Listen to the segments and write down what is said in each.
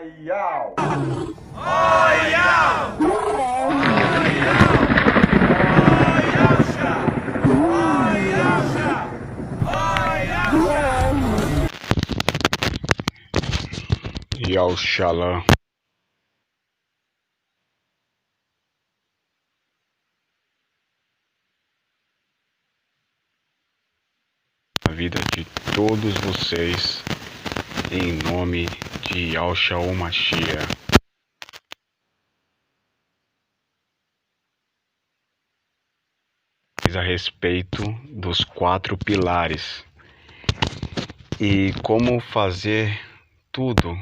Oyau! Yaushalá. A vida de todos vocês, em nome de Yahushua Mashiach. A respeito dos 4 pilares e como fazer tudo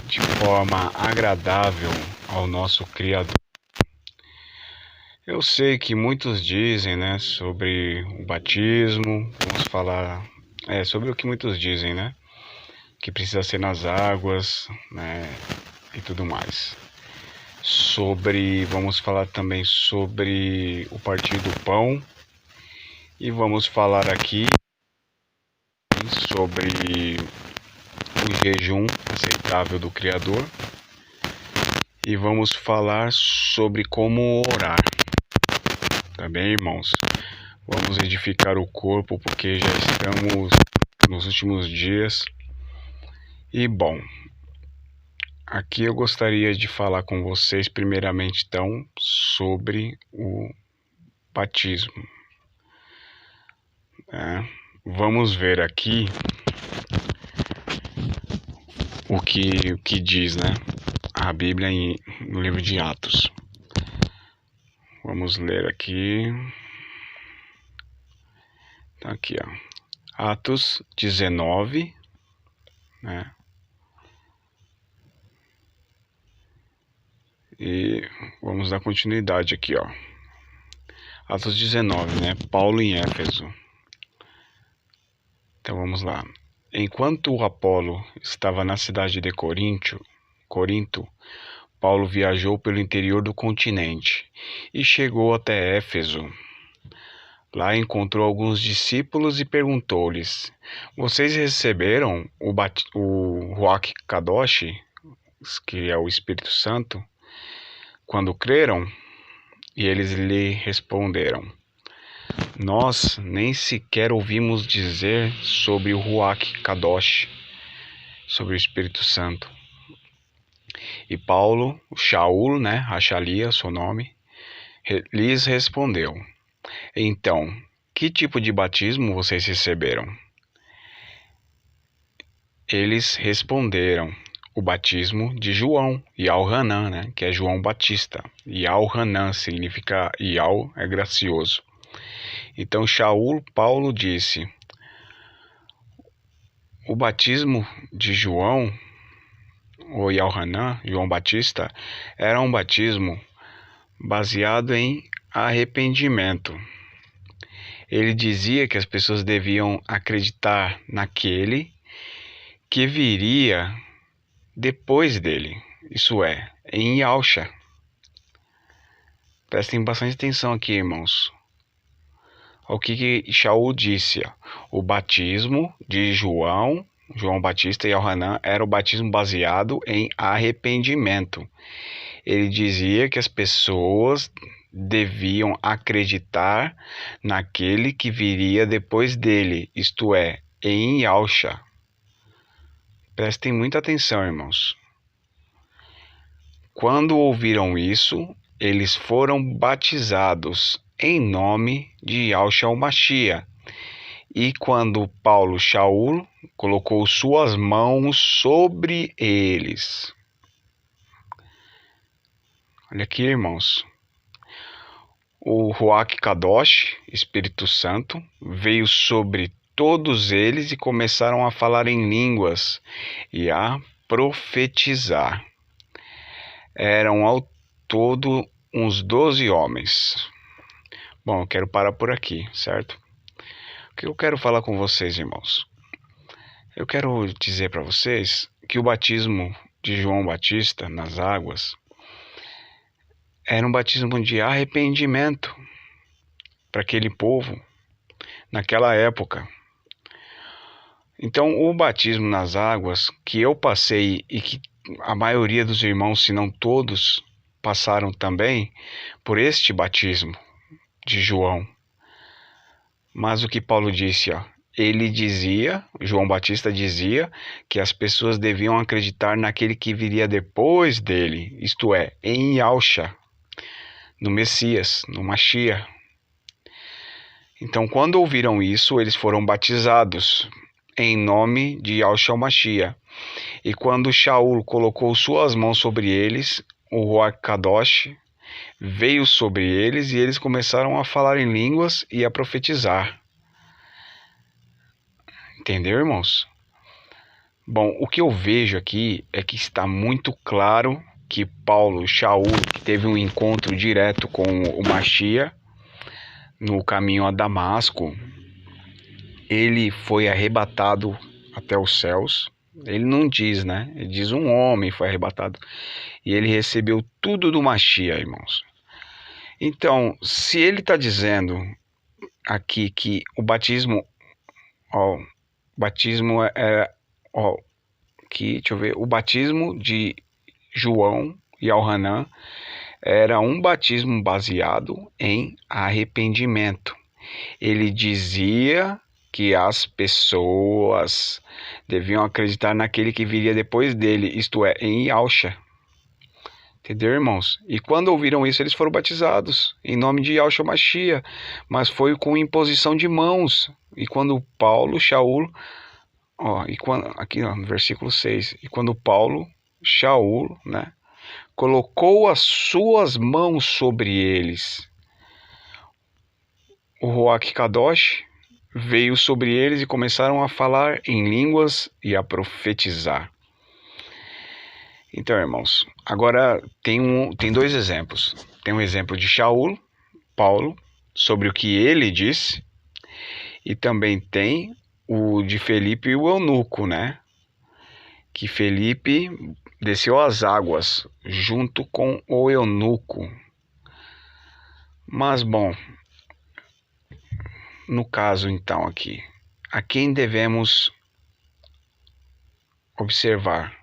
de forma agradável ao nosso Criador. Eu sei que muitos dizem, né, sobre o batismo, vamos falar sobre o que muitos dizem, né, que precisa ser nas águas, né, e tudo mais. Vamos falar também sobre o partir do pão e vamos falar aqui sobre o jejum aceitável do Criador e vamos falar sobre como orar. Tá bem, irmãos? Vamos edificar o corpo porque já estamos nos últimos dias. E bom, aqui eu gostaria de falar com vocês primeiramente então sobre o batismo. Vamos ver aqui o que diz, né, a Bíblia no livro de Atos. Vamos ler aqui. Tá aqui, ó. Atos 19, né? E vamos dar continuidade aqui, ó. Atos 19, né? Paulo em Éfeso. Então vamos lá. Enquanto o Apolo estava na cidade de Corinto, Paulo viajou pelo interior do continente e chegou até Éfeso. Lá encontrou alguns discípulos e perguntou-lhes: Vocês receberam o Ruach Kadosh, que é o Espírito Santo, quando creram? E eles lhe responderam: Nós nem sequer ouvimos dizer sobre o Ruach Kadosh, sobre o Espírito Santo. E Paulo, Shaul, né, Achalia, seu nome, lhes respondeu: Então, que tipo de batismo vocês receberam? Eles responderam: o batismo de João, Yal-Hanan, né, que é João Batista. Yal-Hanan significa Yal é gracioso. Então Shaul Paulo disse: o batismo de João, ou Yal-Hanan, João Batista, era um batismo baseado em arrependimento. Ele dizia que as pessoas deviam acreditar naquele que viria depois dele, isso é, em Yahushua. Prestem bastante atenção aqui, irmãos. O que Shaul disse: o batismo de João Batista e Yohanan era o batismo baseado em arrependimento. Ele dizia que as pessoas deviam acreditar naquele que viria depois dele, isto é, em Yahushua. Prestem muita atenção, irmãos. Quando ouviram isso, eles foram batizados em nome de Yahushua Mashiach. E quando Paulo Shaul colocou suas mãos sobre eles. Olha aqui, irmãos. O Ruach Kadosh, Espírito Santo, veio sobre todos eles e começaram a falar em línguas e a profetizar. Eram ao todo uns 12 homens. Bom, eu quero parar por aqui, certo? O que eu quero falar com vocês, irmãos? Eu quero dizer para vocês que o batismo de João Batista nas águas era um batismo de arrependimento para aquele povo naquela época. Então, o batismo nas águas que eu passei e que a maioria dos irmãos, se não todos, passaram também por este batismo de João. Mas o que Paulo disse, ó, ele dizia, João Batista dizia, que as pessoas deviam acreditar naquele que viria depois dele, isto é, em Yahshua, no Messias, no Mashiach. Então, quando ouviram isso, eles foram batizados em nome de Yahshua Mashiach. E quando Shaul colocou suas mãos sobre eles, o Ruach Kadosh veio sobre eles e eles começaram a falar em línguas e a profetizar. Entendeu, irmãos? Bom, o que eu vejo aqui é que está muito claro que Paulo, Shaul, que teve um encontro direto com o Mashiach no caminho a Damasco, ele foi arrebatado até os céus. Ele não diz, né? Ele diz um homem foi arrebatado. E ele recebeu tudo do Mashiach, irmãos. Então, se ele está dizendo aqui que o batismo, ó, batismo ó, que, deixa eu ver, o batismo de João e Yohanan era um batismo baseado em arrependimento. Ele dizia que as pessoas deviam acreditar naquele que viria depois dele, isto é, em Yahshua. Entendeu, irmãos? E quando ouviram isso, eles foram batizados em nome de Yahshua Mashiach, mas foi com imposição de mãos. E quando Paulo, Shaul, ó, e quando, aqui ó, no versículo 6, e quando Paulo, Shaul, né, colocou as suas mãos sobre eles, o Ruach Kadosh veio sobre eles e começaram a falar em línguas e a profetizar. Então, irmãos, agora tem dois exemplos. Tem um exemplo de Shaul, Paulo, sobre o que ele disse, e também tem o de Felipe e o eunuco, né? Que Felipe desceu às águas junto com o eunuco. Mas, bom, no caso então aqui, a quem devemos observar?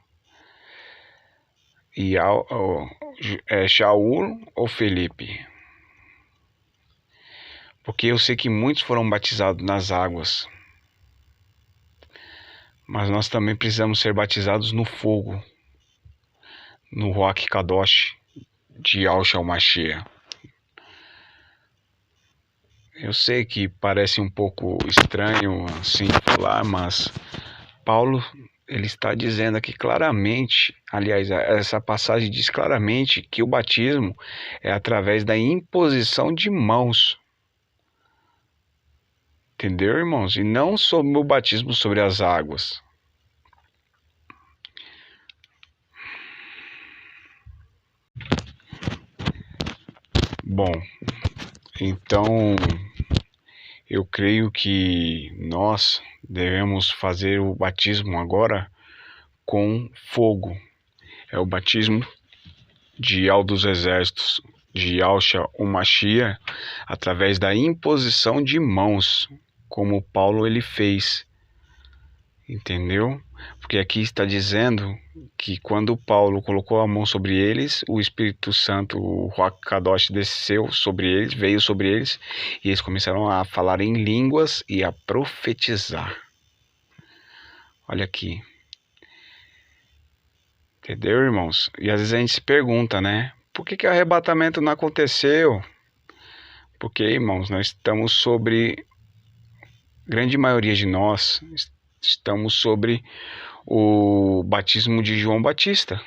Shaul ou Felipe? Porque eu sei que muitos foram batizados nas águas, mas nós também precisamos ser batizados no fogo, no Ruach Kadosh de Yahshua Mashiach. Eu sei que parece um pouco estranho assim falar, mas Paulo ele está dizendo aqui claramente, aliás, essa passagem diz claramente que o batismo é através da imposição de mãos. Entendeu, irmãos? E não sobre o batismo sobre as águas. Bom, então eu creio que nós devemos fazer o batismo agora com fogo. É o batismo de Yahweh dos Exércitos, de Yahshua o Mashiach, através da imposição de mãos, como Paulo ele fez. Entendeu? Porque aqui está dizendo que quando Paulo colocou a mão sobre eles, o Espírito Santo, o Ruach Kadosh, desceu sobre eles, veio sobre eles, e eles começaram a falar em línguas e a profetizar. Olha aqui. Entendeu, irmãos? E às vezes a gente se pergunta, né? Por que o arrebatamento não aconteceu? Porque, irmãos, nós estamos sobre, grande maioria de nós, estamos sobre o batismo de João Batista,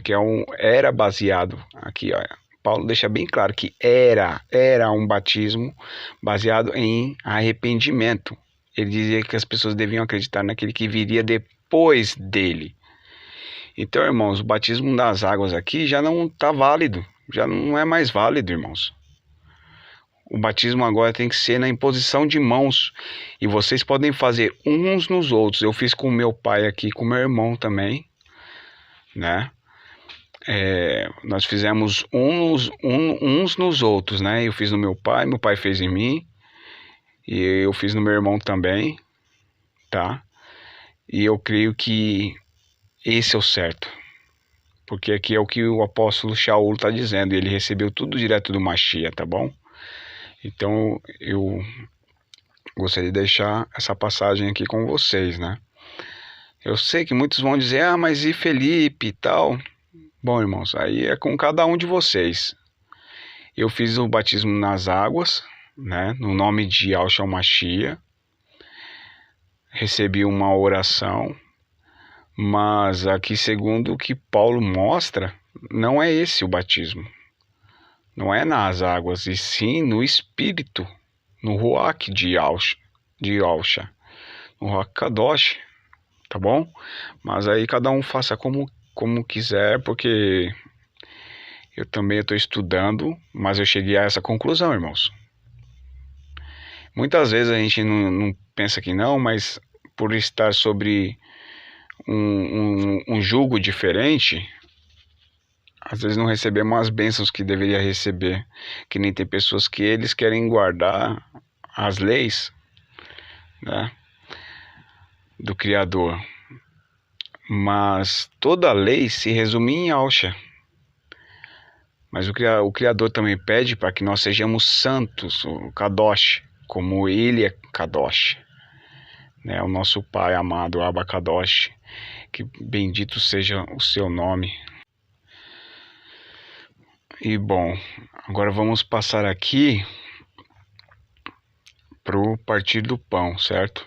que era baseado, aqui ó, Paulo deixa bem claro que era um batismo baseado em arrependimento. Ele dizia que as pessoas deviam acreditar naquele que viria depois dele. Então, irmãos, o batismo das águas aqui já não está válido, já não é mais válido, irmãos. O batismo agora tem que ser na imposição de mãos. E vocês podem fazer uns nos outros. Eu fiz com o meu pai aqui, com o meu irmão também, né? Nós fizemos uns nos outros, né? Eu fiz no meu pai fez em mim. E eu fiz no meu irmão também, tá? E eu creio que esse é o certo. Porque aqui é o que o apóstolo Shaul está dizendo. Ele recebeu tudo direto do Mashiach, tá bom? Então eu gostaria de deixar essa passagem aqui com vocês, né? Eu sei que muitos vão dizer, ah, mas e Felipe e tal? Bom, irmãos, aí é com cada um de vocês. Eu fiz o batismo nas águas, né? No nome de Yahshua Mashiach. Recebi uma oração, mas aqui, segundo o que Paulo mostra, não é esse o batismo. Não é nas águas, e sim no Espírito, no Ruach de Yahshua, no Ruach Kadosh, tá bom? Mas aí cada um faça como quiser, porque eu também estou estudando, mas eu cheguei a essa conclusão, irmãos. Muitas vezes a gente não pensa que não, mas por estar sobre um jugo diferente, às vezes não recebemos as bênçãos que deveria receber. Que nem tem pessoas que eles querem guardar as leis, né, do Criador. Mas toda lei se resume em Yahshua. Mas o Criador também pede para que nós sejamos santos, o Kadosh, como Ele é Kadosh. Né, o nosso Pai amado, Abba Kadosh, que bendito seja o seu nome. E bom, agora vamos passar aqui para o partir do pão, certo?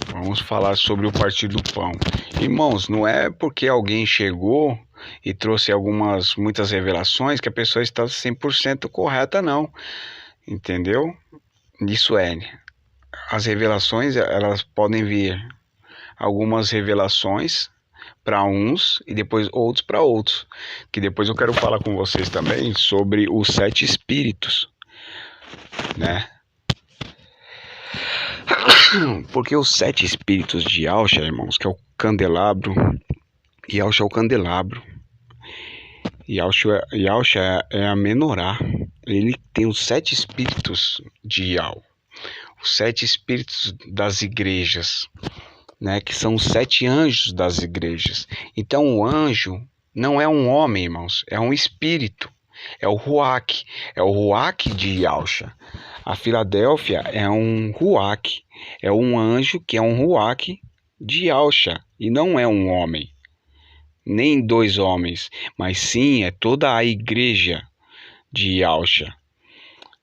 Vamos falar sobre o partir do pão. Irmãos, não é porque alguém chegou e trouxe muitas revelações que a pessoa está 100% correta, não. Entendeu? Isso é, as revelações, elas podem vir algumas revelações para uns e depois outros para outros. Que depois eu quero falar com vocês também sobre os 7 espíritos, né? Porque os 7 espíritos de Yahshua, irmãos, que é o candelabro, Yahshua é o candelabro, Yahshua é a menorá. Ele tem os 7 espíritos de Yahweh, os 7 espíritos das igrejas, né, que são os 7 anjos das igrejas. Então o anjo não é um homem, irmãos, é um espírito, é o Ruach de Yahshua. A Filadélfia é um Ruach, é um anjo que é um Ruach de Yahshua, e não é um homem, nem 2 homens, mas sim é toda a igreja de Yahshua.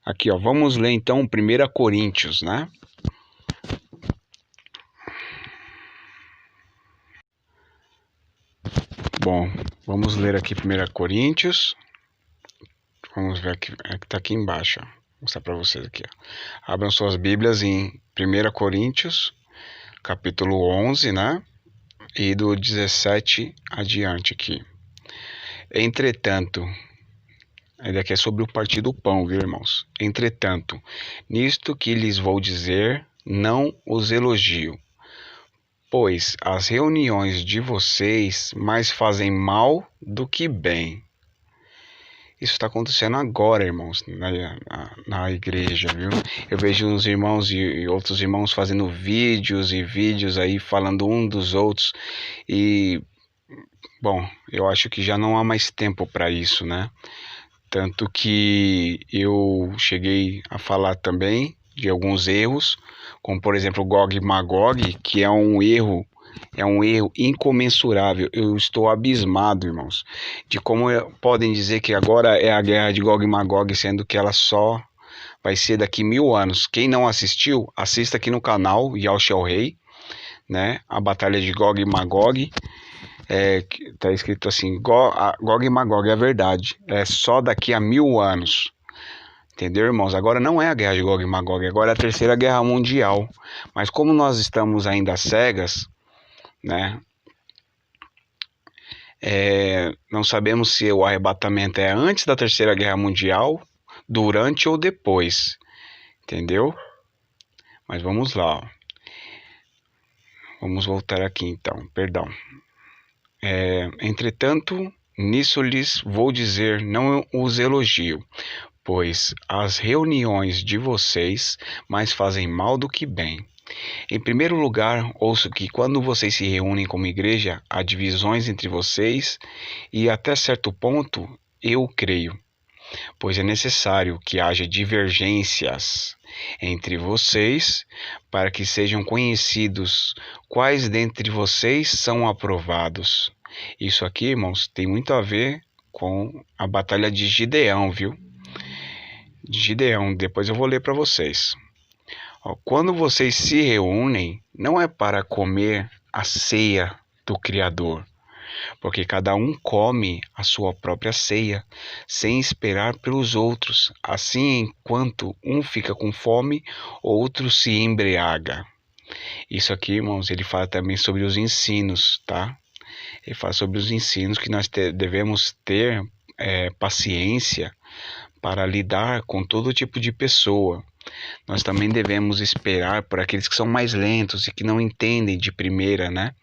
Aqui, ó, vamos ler então 1 Coríntios, né? Bom, vamos ler aqui 1 Coríntios. Vamos ver aqui, é que tá aqui embaixo, ó. Vou mostrar para vocês aqui, ó. Abram suas Bíblias em 1 Coríntios, capítulo 11, né? E do 17 adiante aqui. Entretanto, ainda aqui é sobre o partir do pão, viu, irmãos? Entretanto, nisto que lhes vou dizer, não os elogio, pois as reuniões de vocês mais fazem mal do que bem. Isso está acontecendo agora, irmãos, na igreja, viu? Eu vejo uns irmãos e outros irmãos fazendo vídeos aí, falando um dos outros. E, bom, eu acho que já não há mais tempo para isso, né? Tanto que eu cheguei a falar também de alguns erros, como por exemplo o Gog e Magog, que é um erro incomensurável. Eu estou abismado, irmãos, de como podem dizer que agora é a guerra de Gog e Magog, sendo que ela só vai ser daqui 1000 anos. Quem não assistiu, assista aqui no canal Yahshua é o Rei, né? A batalha de Gog e Magog. Tá escrito assim, Gog e Magog, é verdade, é só daqui a 1000 anos, entendeu, irmãos? Agora não é a guerra de Gog e Magog, agora é a terceira guerra mundial. Mas como nós estamos ainda cegas, né, não sabemos se o arrebatamento é antes da terceira guerra mundial, durante ou depois, entendeu? Mas vamos lá, ó. Vamos voltar aqui então, perdão. Entretanto, nisso lhes vou dizer, não os elogio, pois as reuniões de vocês mais fazem mal do que bem. Em primeiro lugar, ouço que quando vocês se reúnem como igreja, há divisões entre vocês e até certo ponto eu creio, pois é necessário que haja divergências entre vocês para que sejam conhecidos quais dentre vocês são aprovados. Isso aqui, irmãos, tem muito a ver com a batalha de Gideão, viu? Gideão, depois eu vou ler para vocês. Quando vocês se reúnem, não é para comer a ceia do Criador, porque cada um come a sua própria ceia, sem esperar pelos outros. Assim, enquanto um fica com fome, outro se embriaga. Isso aqui, irmãos, ele fala também sobre os ensinos, tá? Ele fala sobre os ensinos que nós devemos ter paciência para lidar com todo tipo de pessoa. Nós também devemos esperar por aqueles que são mais lentos e que não entendem de primeira, né?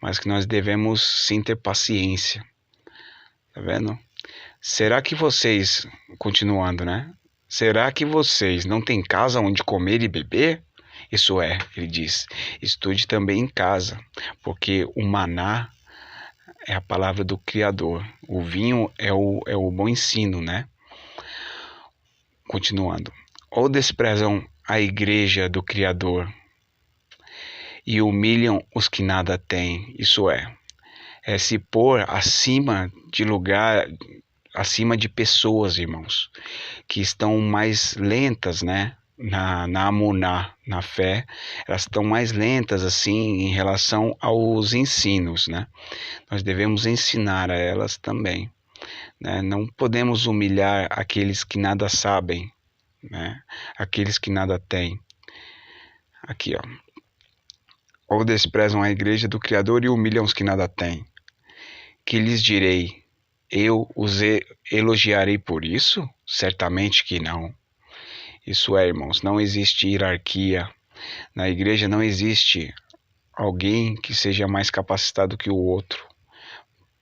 Mas que nós devemos sim ter paciência. Tá vendo? Será que vocês, continuando, né? Será que vocês não têm casa onde comer e beber? Isso é, ele diz, estude também em casa, porque o maná é a palavra do Criador. O vinho é o bom ensino, né? Continuando. Ou desprezam a igreja do Criador e humilham os que nada têm. Isso é se pôr acima de lugar, acima de pessoas, irmãos, que estão mais lentas, né? Na amuná, na fé, elas estão mais lentas assim em relação aos ensinos, né? Nós devemos ensinar a elas também, né? Não podemos humilhar aqueles que nada sabem, né? Aqueles que nada têm. Aqui, ó. Ou desprezam a igreja do Criador e humilham os que nada têm. Que lhes direi? Eu os elogiarei por isso? Certamente que não. Isso é, irmãos, não existe hierarquia. Na igreja não existe alguém que seja mais capacitado que o outro.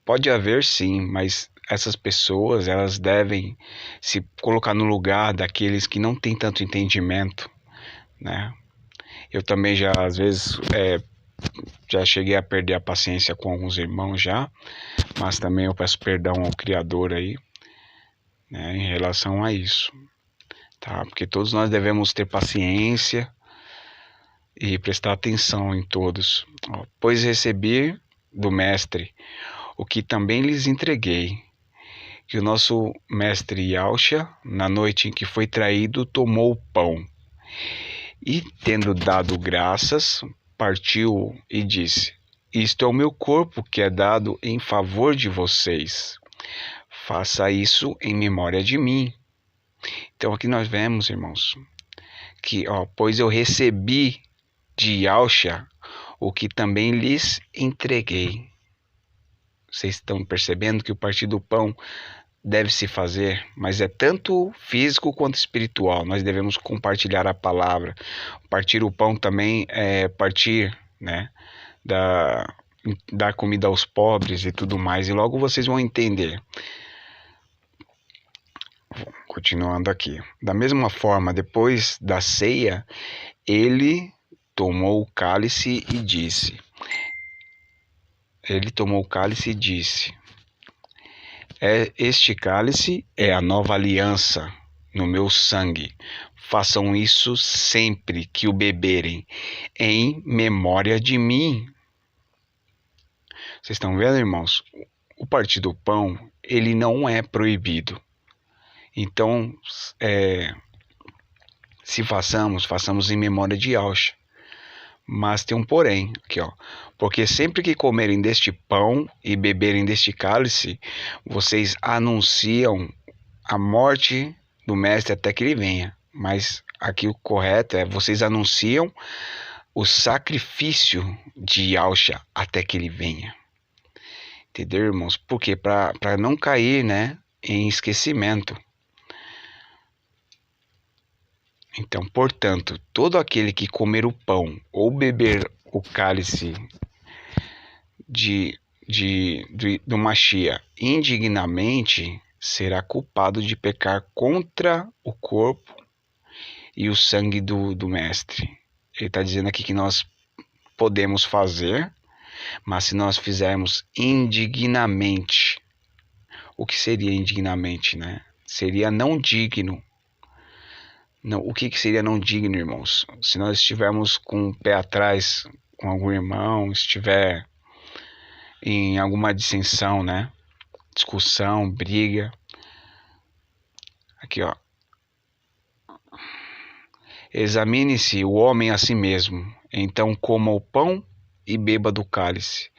Pode haver sim, mas essas pessoas, elas devem se colocar no lugar daqueles que não têm tanto entendimento, né? Eu também já, às vezes, já cheguei a perder a paciência com alguns irmãos já, mas também eu peço perdão ao Criador aí, né, em relação a isso, tá? Porque todos nós devemos ter paciência e prestar atenção em todos. Pois recebi do Mestre o que também lhes entreguei, que o nosso mestre Yahshua, na noite em que foi traído, tomou o pão e, tendo dado graças, partiu e disse: Isto é o meu corpo que é dado em favor de vocês. Faça isso em memória de mim. Então aqui nós vemos, irmãos, que, pois eu recebi de Yahshua o que também lhes entreguei. Vocês estão percebendo que o partir do pão deve se fazer, mas é tanto físico quanto espiritual. Nós devemos compartilhar a palavra. Partir o pão também é partir, né, dar comida aos pobres e tudo mais. E logo vocês vão entender. Continuando aqui. Da mesma forma, depois da ceia, ele tomou o cálice e disse. Este cálice é a nova aliança no meu sangue. Façam isso sempre que o beberem, em memória de mim. Vocês estão vendo, irmãos? O partir do pão, ele não é proibido. Então, se façamos em memória de Yahshua. Mas tem um porém, aqui, ó. Porque sempre que comerem deste pão e beberem deste cálice, vocês anunciam a morte do mestre até que ele venha. Mas aqui o correto é: vocês anunciam o sacrifício de Yahshua até que ele venha. Entendeu, irmãos? Por quê? Para não cair, né, em esquecimento. Então, portanto, todo aquele que comer o pão ou beber o cálice do Mashiach indignamente será culpado de pecar contra o corpo e o sangue do Mestre. Ele está dizendo aqui que nós podemos fazer, mas se nós fizermos indignamente. O que seria indignamente, né? Seria não digno. Não, o que seria não digno, irmãos? Se nós estivermos com o pé atrás com algum irmão, estiver em alguma dissensão, né? Discussão, briga. Aqui, ó. Examine-se o homem a si mesmo, então coma o pão e beba do cálice,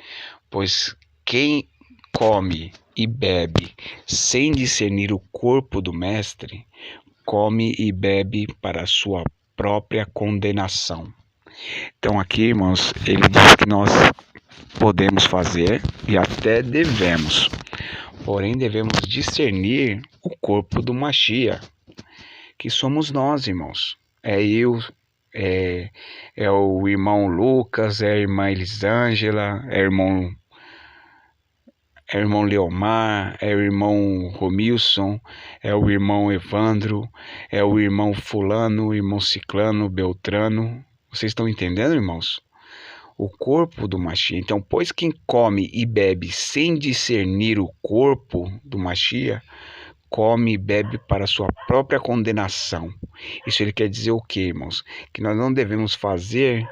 pois quem come e bebe sem discernir o corpo do mestre, come e bebe para a sua própria condenação. Então aqui, irmãos, ele diz que nós podemos fazer e até devemos, porém devemos discernir o corpo do Machia, que somos nós, irmãos. É eu, é o irmão Lucas, é a irmã Elisângela, é o irmão Leomar, é o irmão Romilson, é o irmão Evandro, é o irmão fulano, o irmão ciclano, Beltrano. Vocês estão entendendo, irmãos? O corpo do Machia. Então, pois quem come e bebe sem discernir o corpo do Machia, come e bebe para sua própria condenação. Isso ele quer dizer o quê, irmãos? Que nós não devemos fazer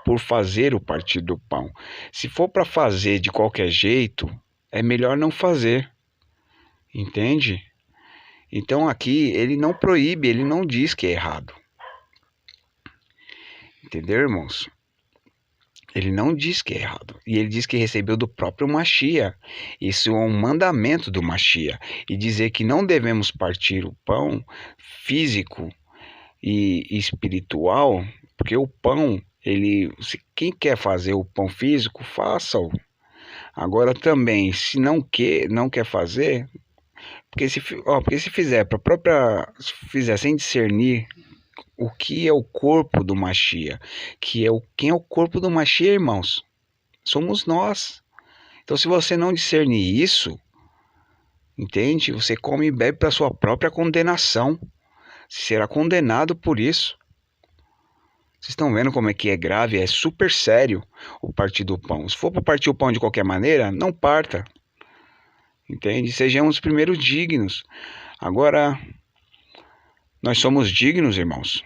por fazer o partir do pão. Se for para fazer de qualquer jeito, é melhor não fazer. Entende? Então aqui ele não proíbe, ele não diz que é errado. Entendeu, irmãos? Ele não diz que é errado. E ele diz que recebeu do próprio Machia. Isso é um mandamento do Machia. E dizer que não devemos partir o pão físico e espiritual, porque o pão, quem quer fazer o pão físico, faça-o. Agora também, se não quer fazer, porque se fizer se fizer sem discernir o que é o corpo do Machia, quem é o corpo do Machia, irmãos? Somos nós. Então, se você não discernir isso, entende? Você come e bebe para sua própria condenação. Será condenado por isso. Vocês estão vendo como é que é grave? É super sério o partir do pão. Se for para partir o pão de qualquer maneira, não parta. Entende? Sejamos primeiro dignos. Agora, nós somos dignos, irmãos.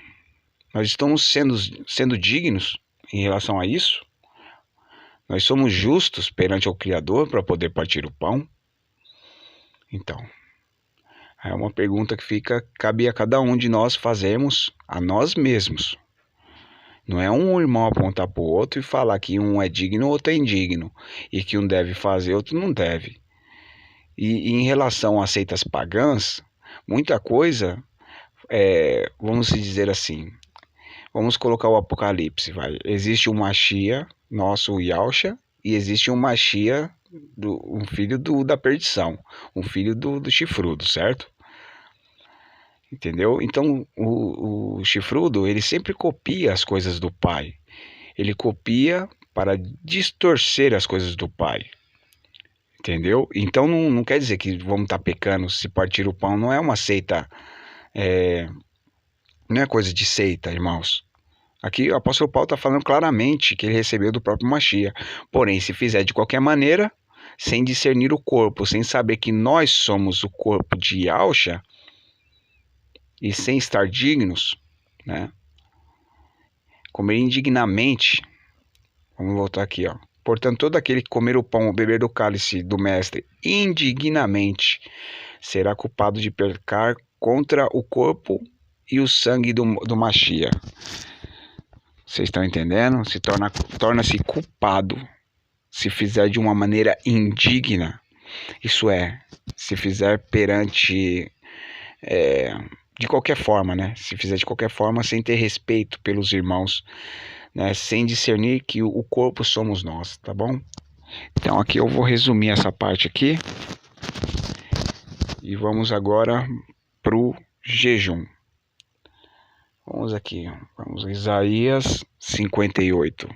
Nós estamos sendo dignos em relação a isso. Nós somos justos perante o Criador para poder partir o pão. Então, é uma pergunta que cabe a cada um de nós fazermos a nós mesmos. Não é um irmão apontar para o outro e falar que um é digno, o outro é indigno. E que um deve fazer, outro não deve. E em relação às seitas pagãs, muita coisa, vamos dizer assim, vamos colocar o Apocalipse, vai. Existe um Machia, nosso Yahshua, e existe um Machia, um filho da perdição, um filho do chifrudo, certo? Entendeu? Então, o chifrudo, ele sempre copia as coisas do pai. Ele copia para distorcer as coisas do pai. Entendeu? Então, não quer dizer que vamos estar pecando se partir o pão. Não é uma seita, não é coisa de seita, irmãos. Aqui o apóstolo Paulo está falando claramente que ele recebeu do próprio Machia. Porém, se fizer de qualquer maneira, sem discernir o corpo, sem saber que nós somos o corpo de Yahshua, e sem estar dignos, né? Comer indignamente. Vamos voltar aqui, ó. Portanto, todo aquele que comer o pão ou beber do cálice do mestre indignamente será culpado de pecar contra o corpo e o sangue do Machia. Vocês estão entendendo? Torna-se culpado se fizer de uma maneira indigna. Isso é, se fizer perante... de qualquer forma, né? Se fizer de qualquer forma, sem ter respeito pelos irmãos, né? Sem discernir que o corpo somos nós, tá bom? Então aqui eu vou resumir essa parte aqui. E vamos agora pro jejum. Vamos aqui, vamos Isaías 58.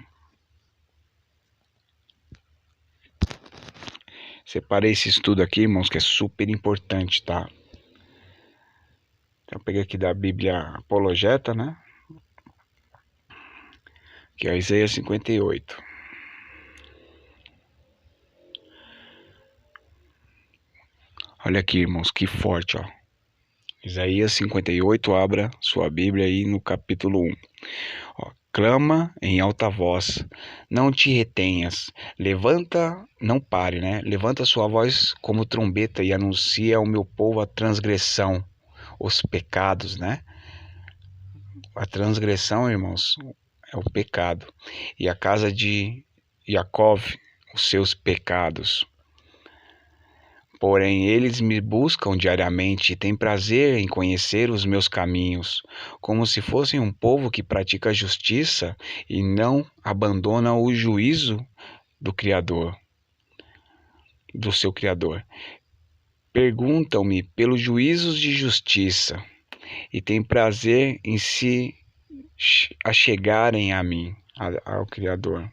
Separei esse estudo aqui, irmãos, que é super importante, tá? Eu peguei aqui da Bíblia Apologeta, né? que é Isaías 58. Olha aqui, irmãos, que forte, ó. Isaías 58, abra sua Bíblia aí no capítulo 1. Ó, clama em alta voz, não te retenhas, levanta, não pare, né? Levanta sua voz como trombeta e anuncia ao meu povo a transgressão, os pecados, né? A transgressão, irmãos, é o pecado. E a casa de Jacó, os seus pecados. Porém, eles me buscam diariamente e têm prazer em conhecer os meus caminhos, como se fossem um povo que pratica a justiça e não abandona o juízo do Criador, do seu Criador. Perguntam-me pelos juízos de justiça e têm prazer em se achegarem a mim, ao Criador.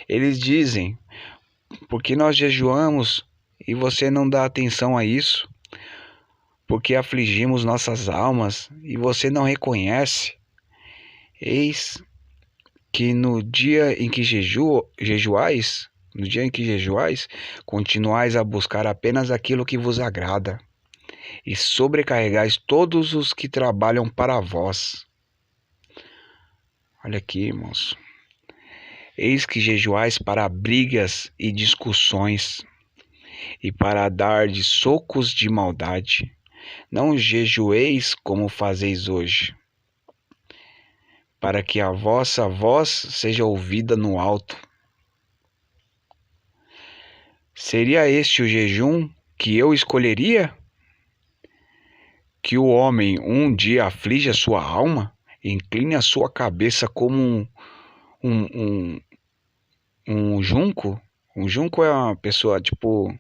Eles dizem, por que nós jejuamos e você não dá atenção a isso? Porque afligimos nossas almas e você não reconhece? Eis que no dia em que jejuais, continuais a buscar apenas aquilo que vos agrada e sobrecarregais todos os que trabalham para vós. Olha aqui, irmãos. Eis que jejuais para brigas e discussões e para dar de socos de maldade. Não jejueis como fazeis hoje, para que a vossa voz seja ouvida no alto. Seria este o jejum que eu escolheria? Que o homem um dia aflige a sua alma, incline a sua cabeça como um junco? Um junco é uma pessoa tipo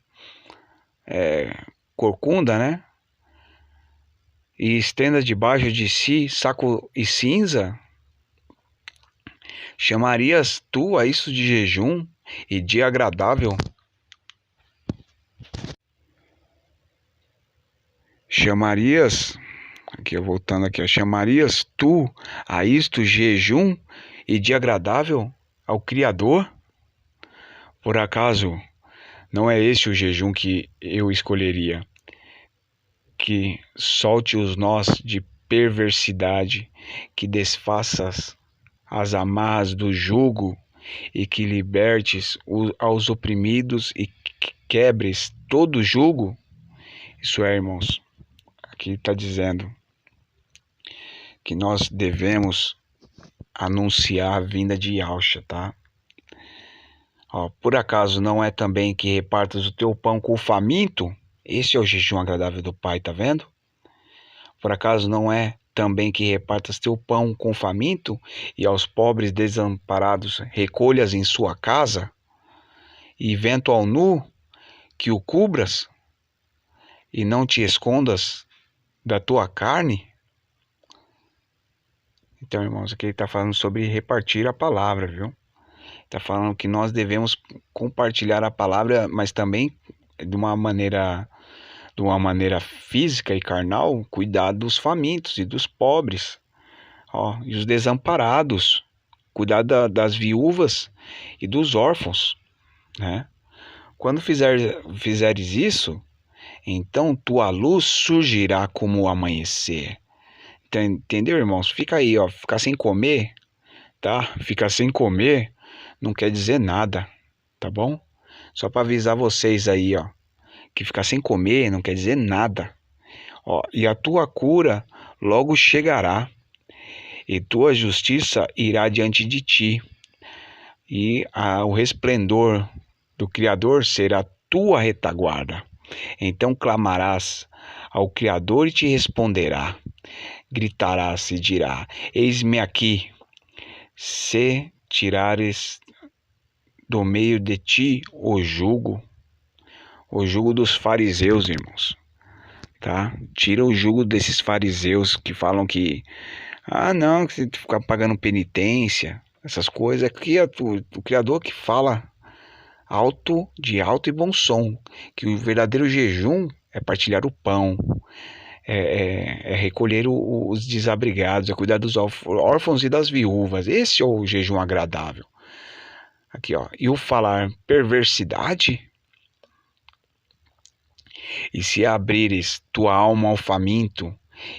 corcunda, né? E estenda debaixo de si saco e cinza? Chamarias tu a isso de jejum e dia agradável? Chamarias tu a isto jejum e dia agradável ao Criador? Por acaso não é este o jejum que eu escolheria? Que solte os nós de perversidade, que desfaças as amarras do jugo e que libertes aos oprimidos e quebres todo jugo? Isso é, irmãos, aqui está dizendo que nós devemos anunciar a vinda de Yahshua, tá? Ó, por acaso não é também que repartas o teu pão com o faminto? Esse é o jejum agradável do Pai, tá vendo? Por acaso não é também que repartas teu pão com o faminto e aos pobres desamparados recolhas em sua casa? E vento ao nu que o cubras e não te escondas da tua carne? Então, irmãos, aqui ele está falando sobre repartir a palavra, viu? Está falando que nós devemos compartilhar a palavra, mas também de uma maneira física e carnal, cuidar dos famintos e dos pobres, ó, e os desamparados, cuidar das viúvas e dos órfãos, né? Quando fizeres isso, então tua luz surgirá como o amanhecer. Entendeu, irmãos? Fica aí, ó, ficar sem comer, tá? Ficar sem comer não quer dizer nada, tá bom? Só para avisar vocês aí, ó, que ficar sem comer não quer dizer nada. Ó, e a tua cura logo chegará, e tua justiça irá diante de ti, e o resplendor do Criador será tua retaguarda. Então clamarás ao Criador e te responderá. Gritarás e dirá: eis-me aqui. Se tirares do meio de ti o jugo dos fariseus, irmãos, tá? Tira o jugo desses fariseus que falam que não, que você ficar pagando penitência, essas coisas. Aqui é o Criador que fala de alto e bom som, que o verdadeiro jejum é partilhar o pão, é recolher os desabrigados, é cuidar dos órfãos e das viúvas. Esse é o jejum agradável. Aqui, ó. E o falar perversidade? E se abrires tua alma ao faminto,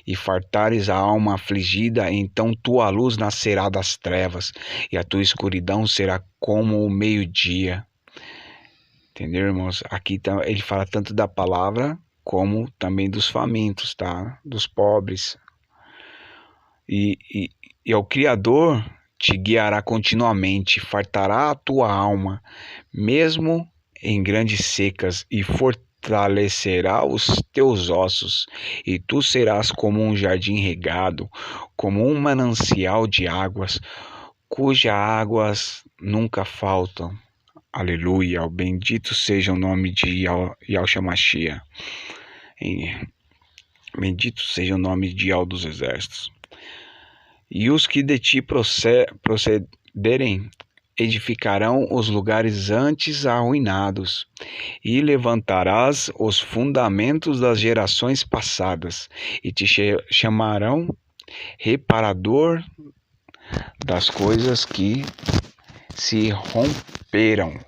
e fartares a alma afligida, então tua luz nascerá das trevas, e a tua escuridão será como o meio-dia. Entendeu, irmãos? Aqui ele fala tanto da palavra, como também dos famintos, tá? Dos pobres. E ao Criador te guiará continuamente, fartará a tua alma, mesmo em grandes secas, e fortalecerá os teus ossos, e tu serás como um jardim regado, como um manancial de águas, cujas águas nunca faltam. Aleluia, bendito seja o nome de Yahshua Mashiach. Bendito seja o nome de Yahweh dos exércitos. E os que de ti procederem edificarão os lugares antes arruinados, e levantarás os fundamentos das gerações passadas, e te chamarão reparador das coisas que se romperam,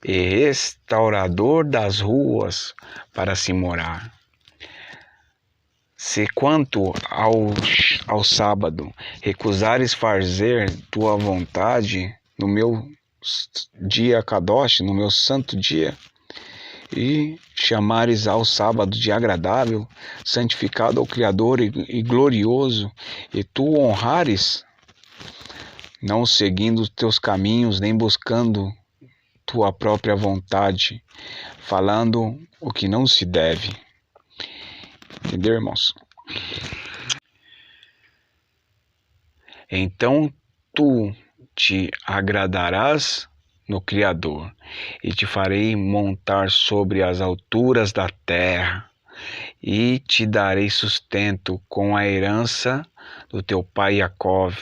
e restaurador das ruas para se morar. Se quanto ao sábado recusares fazer tua vontade no meu dia Kadosh, no meu santo dia, e chamares ao sábado de agradável, santificado ao Criador e glorioso, e tu honrares, não seguindo os teus caminhos, nem buscando tua própria vontade, falando o que não se deve. Entendeu, irmãos? Então tu te agradarás no Criador, e te farei montar sobre as alturas da terra, e te darei sustento com a herança do teu pai Jacov,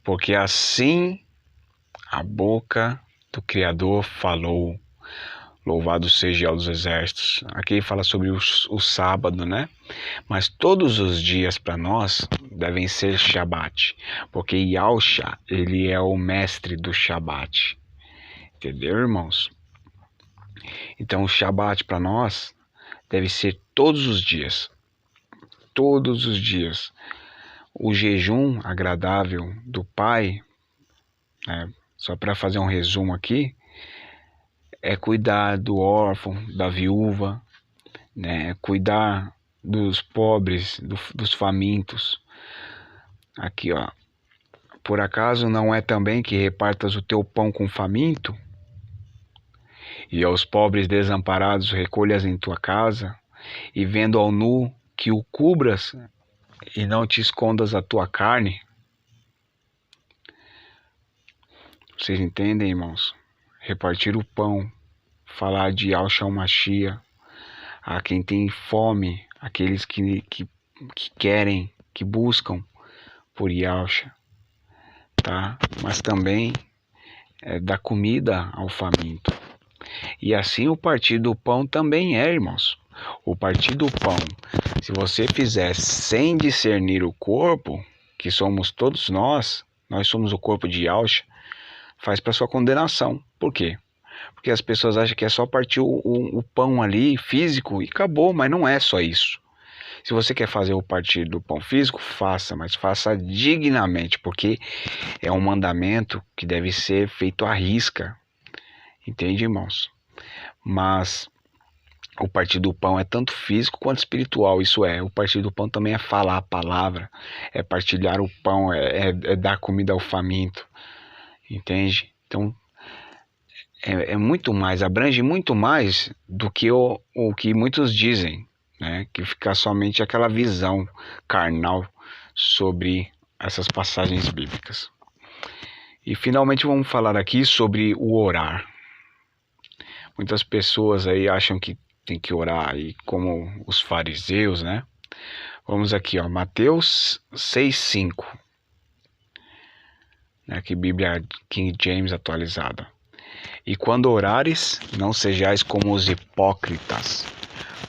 porque assim a boca do Criador falou. Louvado seja Yahweh dos exércitos. Aqui ele fala sobre o sábado, né? Mas todos os dias para nós devem ser Shabat, porque Yahshua, ele é o mestre do Shabat. Entendeu, irmãos? Então o Shabat para nós deve ser todos os dias. Todos os dias. O jejum agradável do Pai, né? Só para fazer um resumo aqui, é cuidar do órfão, da viúva, né? Cuidar dos pobres, dos famintos. Aqui, ó. Por acaso não é também que repartas o teu pão com faminto? E aos pobres desamparados recolhas em tua casa? E vendo ao nu que o cubras e não te escondas a tua carne? Vocês entendem, irmãos? Repartir o pão, falar de Yahshua Mashiach, a quem tem fome, aqueles que querem, que buscam por Yahshua, tá? Mas também dar comida ao faminto. E assim o partir do pão também é, irmãos. O partir do pão, se você fizer sem discernir o corpo, que somos todos nós somos o corpo de Yahshua, faz para sua condenação. Por quê? Porque as pessoas acham que é só partir o pão ali, físico, e acabou, mas não é só isso. Se você quer fazer o partir do pão físico, faça, mas faça dignamente, porque é um mandamento que deve ser feito à risca. Entende, irmãos? Mas o partir do pão é tanto físico quanto espiritual. Isso é, o partir do pão também é falar a palavra, é partilhar o pão, é dar comida ao faminto. Entende? Então, é muito mais, abrange muito mais do que o que muitos dizem, né? Que fica somente aquela visão carnal sobre essas passagens bíblicas. E finalmente vamos falar aqui sobre o orar. Muitas pessoas aí acham que tem que orar aí como os fariseus, né? Vamos aqui, ó, Mateus 6:5. Que Bíblia King James atualizada. E quando orares, não sejais como os hipócritas,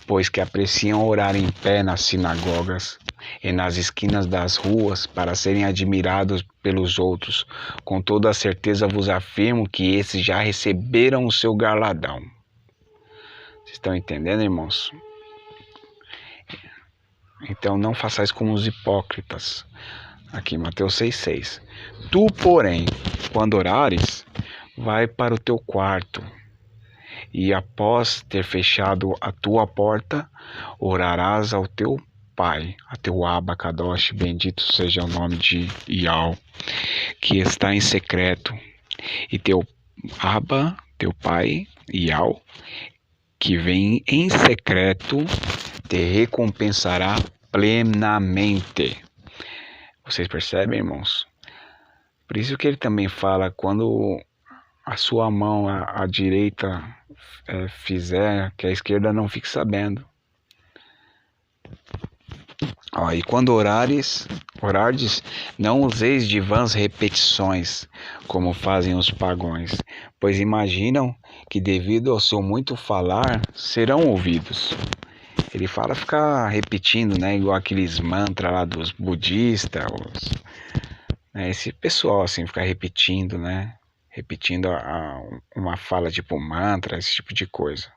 pois que apreciam orar em pé nas sinagogas e nas esquinas das ruas para serem admirados pelos outros. Com toda a certeza vos afirmo que esses já receberam o seu galardão. Vocês estão entendendo, irmãos? Então não façais como os hipócritas. Aqui, Mateus 6,6. Tu, porém, quando orares, vai para o teu quarto, e após ter fechado a tua porta, orarás ao teu Pai, a teu Abba Kadosh, bendito seja o nome de Iau, que está em secreto, e teu Abba, teu Pai, Iau, que vem em secreto, te recompensará plenamente. Vocês percebem, irmãos? Por isso que ele também fala, quando a sua mão, a direita, fizer, que a esquerda não fique sabendo. E quando orardes, não useis de vãs repetições, como fazem os pagãos, pois imaginam que devido ao seu muito falar, serão ouvidos. Ele fala ficar repetindo, né, igual aqueles mantras lá dos budistas, esse pessoal assim, ficar repetindo, né, repetindo uma fala tipo mantra, esse tipo de coisa.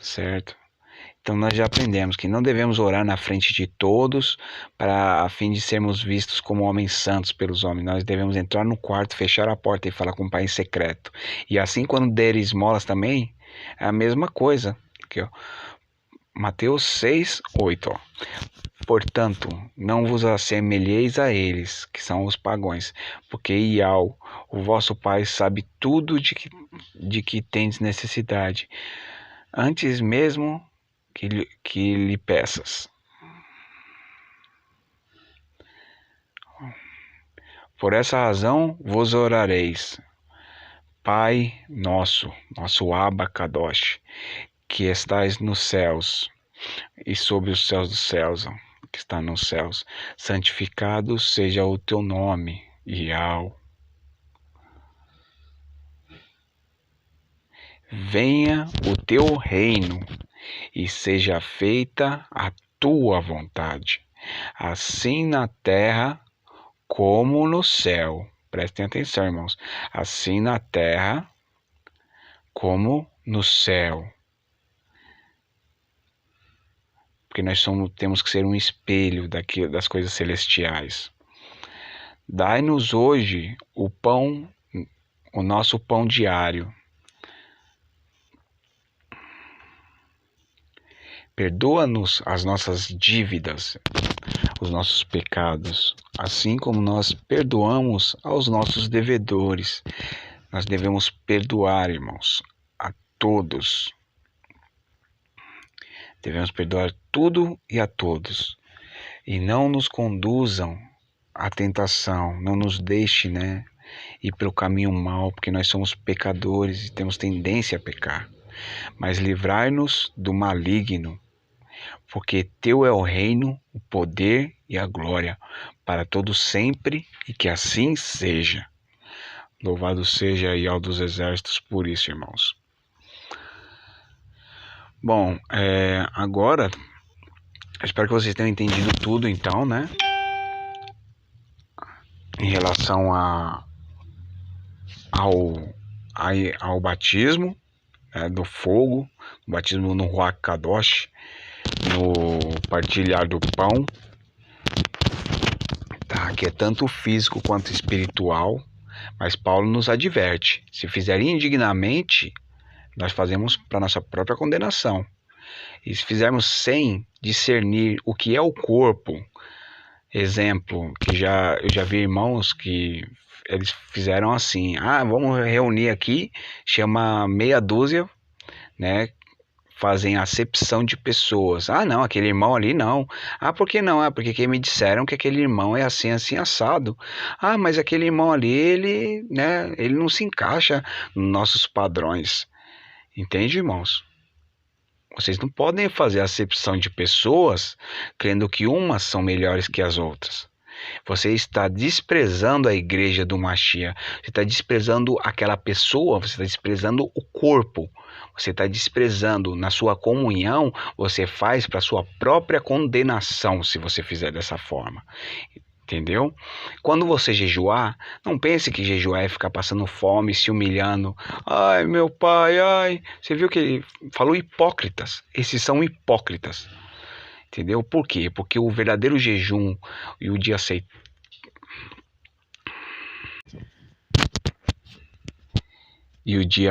Certo? Então nós já aprendemos que não devemos orar na frente de todos a fim de sermos vistos como homens santos pelos homens. Nós devemos entrar no quarto, fechar a porta e falar com o Pai em secreto. E assim quando der esmolas também, é a mesma coisa. Aqui, ó. Mateus 6:8. Ó. Portanto, não vos assemelheis a eles, que são os pagãos, porque Iau, o vosso Pai, sabe tudo de que tendes necessidade, antes mesmo que lhe peças. Por essa razão vos orareis, Pai nosso Abba Kadosh, que estais nos céus e sobre os céus dos céus, que está nos céus, santificado seja o teu nome, Iau. Venha o teu reino e seja feita a tua vontade, assim na terra como no céu. Prestem atenção, irmãos. Assim na terra como no céu. Porque nós temos que ser um espelho das coisas celestiais. Dai-nos hoje o nosso pão diário. Perdoa-nos as nossas dívidas, os nossos pecados, assim como nós perdoamos aos nossos devedores. Nós devemos perdoar, irmãos, a todos. Devemos perdoar tudo e a todos. E não nos conduzam à tentação, não nos deixe, ir pelo caminho mau, porque nós somos pecadores e temos tendência a pecar. Mas livrai-nos do maligno, porque teu é o reino, o poder e a glória, para todos sempre, e que assim seja. Louvado seja Iau dos exércitos por isso, irmãos. Bom, agora, espero que vocês tenham entendido tudo, então, em relação ao batismo, do fogo, o batismo no Ruach Kadosh, no partilhar do pão, que é tanto físico quanto espiritual, mas Paulo nos adverte, se fizerem indignamente, nós fazemos para nossa própria condenação, e se fizermos sem discernir o que é o corpo, exemplo, que eu já vi irmãos que eles fizeram assim, vamos reunir aqui, chama meia dúzia, fazem acepção de pessoas. Não, aquele irmão ali não. Por que não? Porque me disseram que aquele irmão é assim, assim, assado. Mas aquele irmão ali, ele não se encaixa nos nossos padrões. Entende, irmãos? Vocês não podem fazer acepção de pessoas crendo que umas são melhores que as outras. Você está desprezando a igreja do Mashiach. Você está desprezando aquela pessoa, você está desprezando o corpo. Você está desprezando na sua comunhão, você faz para sua própria condenação se você fizer dessa forma. Entendeu? Quando você jejuar, não pense que jejuar é ficar passando fome, se humilhando. Ai, meu pai, ai. Você viu que ele falou hipócritas. Esses são hipócritas. Entendeu? Por quê? Porque o verdadeiro jejum e o dia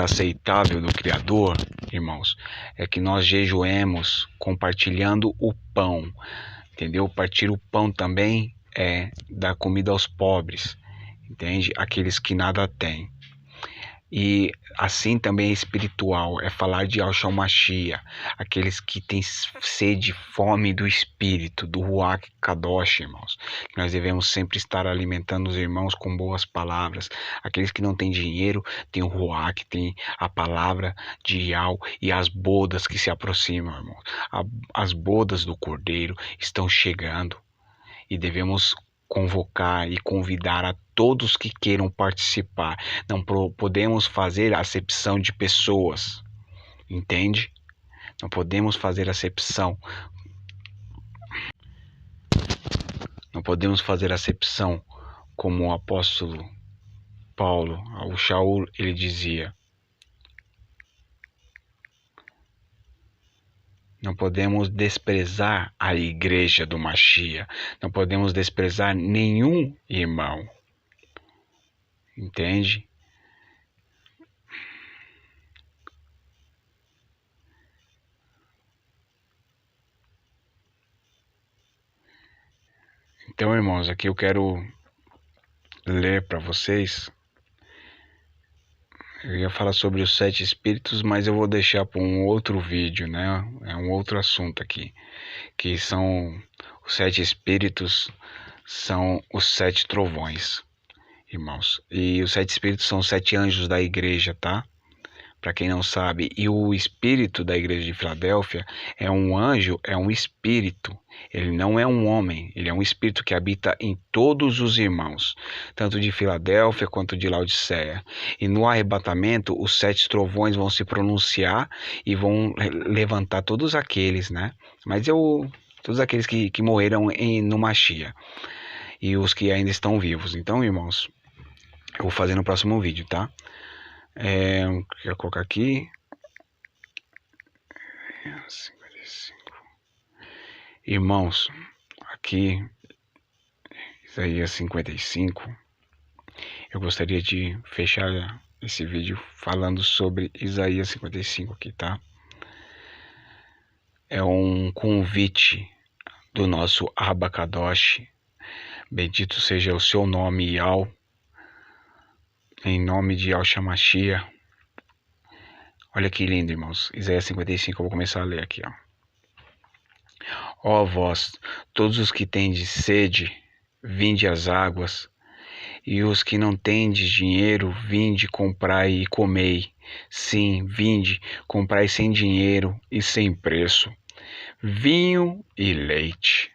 aceitável do Criador, irmãos, é que nós jejuemos compartilhando o pão. Entendeu? Partir o pão também é dar comida aos pobres, entende? Aqueles que nada têm. E assim também é espiritual, é falar de Yahshua Mashiach, aqueles que têm sede, fome do Espírito, do Ruach Kadosh, irmãos. Nós devemos sempre estar alimentando os irmãos com boas palavras. Aqueles que não têm dinheiro, têm o Ruach, têm a palavra de Yahweh e as bodas que se aproximam, irmãos. As bodas do Cordeiro estão chegando e devemos convocar e convidar a todos que queiram participar. Não podemos fazer acepção de pessoas, entende? Não podemos fazer acepção. Não podemos fazer acepção como o apóstolo Paulo, ao Shaul, ele dizia. Não podemos desprezar a igreja do Mashiach. Não podemos desprezar nenhum irmão. Entende? Então, irmãos, aqui eu quero ler para vocês. Eu ia falar sobre os 7 espíritos, mas eu vou deixar para um outro vídeo, né? É um outro assunto aqui, que são os 7 espíritos, são os 7 trovões, irmãos. E os 7 espíritos são os 7 anjos da igreja, tá? Para quem não sabe, e o espírito da igreja de Filadélfia é um anjo, é um espírito. Ele não é um homem, ele é um espírito que habita em todos os irmãos, tanto de Filadélfia quanto de Laodiceia. E no arrebatamento, os 7 trovões vão se pronunciar e vão levantar todos aqueles, né? Todos aqueles que morreram no Mashiach e os que ainda estão vivos. Então, irmãos, eu vou fazer no próximo vídeo, tá? Quero colocar aqui 55. Irmãos, aqui Isaías 55. Eu gostaria de fechar esse vídeo falando sobre Isaías 55 aqui, tá? É um convite do nosso Abacadosh. Bendito seja o seu nome, Yahweh. Em nome de Yahshua Mashiach. Olha que lindo, irmãos. Isaías 55, eu vou começar a ler aqui, ó. Ó vós, todos os que tendes sede, vinde às águas, e os que não tendes dinheiro, vinde, comprai e comei. Sim, vinde, comprai sem dinheiro e sem preço, vinho e leite.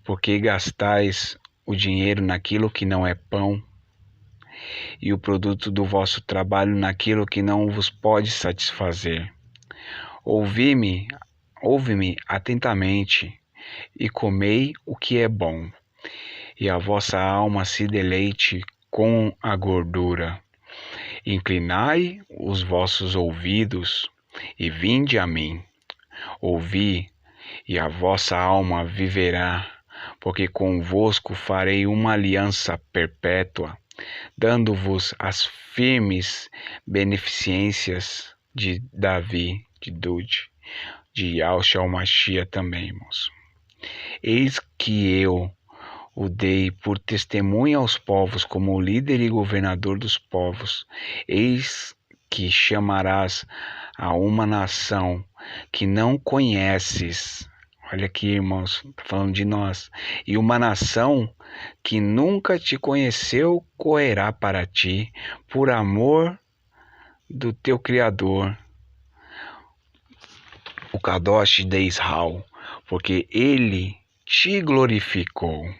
Porque gastais o dinheiro naquilo que não é pão, e o produto do vosso trabalho naquilo que não vos pode satisfazer. Ouve-me atentamente, e comei o que é bom, e a vossa alma se deleite com a gordura. Inclinai os vossos ouvidos, e vinde a mim. Ouvi, e a vossa alma viverá, porque convosco farei uma aliança perpétua, dando-vos as firmes beneficências de Davi, de Dude, de Yahshua Mashiach também, irmãos. Eis que eu o dei por testemunha aos povos, como líder e governador dos povos. Eis que chamarás a uma nação que não conheces. Olha aqui, irmãos, está falando de nós. E uma nação que nunca te conheceu correrá para ti, por amor do teu Criador, o Kadosh de Israel, porque ele te glorificou.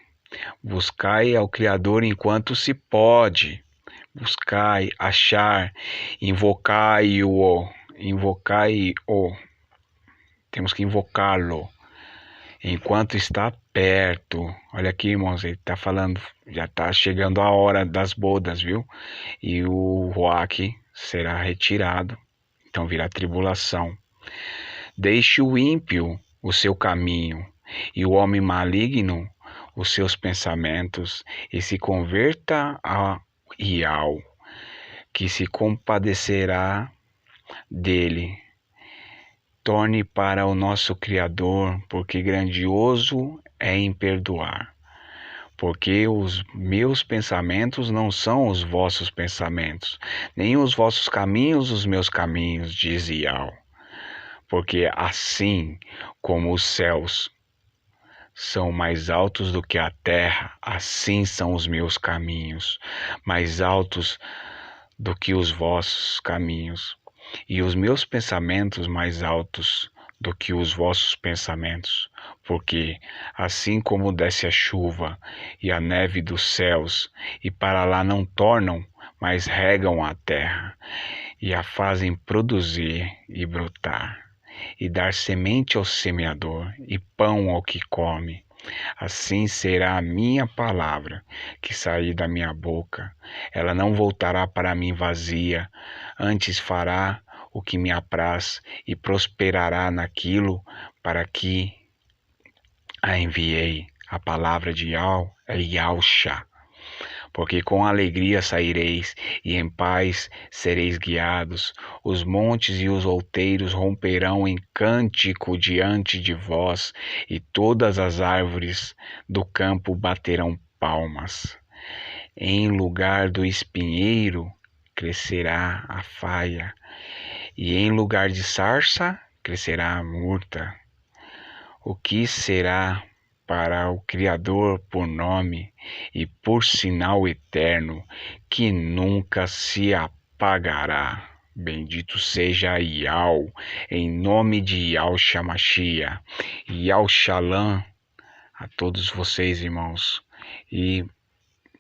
Buscai ao Criador enquanto se pode. Buscai, achar, invocai-o. Invocai-o. Temos que invocá-lo enquanto está perto. Olha aqui, irmãos, ele está falando, já está chegando a hora das bodas, viu? E o Ruach será retirado, então virá tribulação. Deixe o ímpio o seu caminho, e o homem maligno os seus pensamentos, e se converta a Iau, que se compadecerá dele. Torne para o nosso Criador, porque grandioso é em perdoar. Porque os meus pensamentos não são os vossos pensamentos, nem os vossos caminhos os meus caminhos, diz Iau. Porque assim como os céus são mais altos do que a terra, assim são os meus caminhos, mais altos do que os vossos caminhos, e os meus pensamentos mais altos do que os vossos pensamentos. Porque assim como desce a chuva e a neve dos céus, e para lá não tornam, mas regam a terra, e a fazem produzir e brotar, e dar semente ao semeador, e pão ao que come, assim será a minha palavra que sair da minha boca. Ela não voltará para mim vazia, antes fará o que me apraz e prosperará naquilo para que a enviei. A palavra de Iau é Yausha. Porque com alegria saireis, e em paz sereis guiados. Os montes e os outeiros romperão em cântico diante de vós, e todas as árvores do campo baterão palmas. Em lugar do espinheiro crescerá a faia, e em lugar de sarça crescerá a murta. O que será para o Criador por nome e por sinal eterno, que nunca se apagará. Bendito seja Iau, em nome de Yahushua Mashiach, Yau Shalom a todos vocês, irmãos. E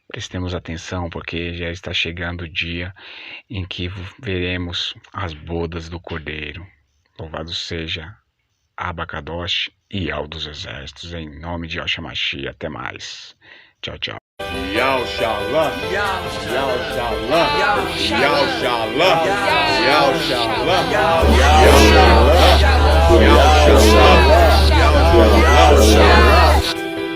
prestemos atenção, porque já está chegando o dia em que veremos as bodas do Cordeiro. Louvado seja Abacadosh e Yau dos Exércitos, em nome de Yahushua Mashiach. Até mais. Tchau, tchau. Yau Shalom, Yau Shalom, Yau Shalom, Yau Shalom, Yau Shalom, Yau Shalom, Yau Shalom.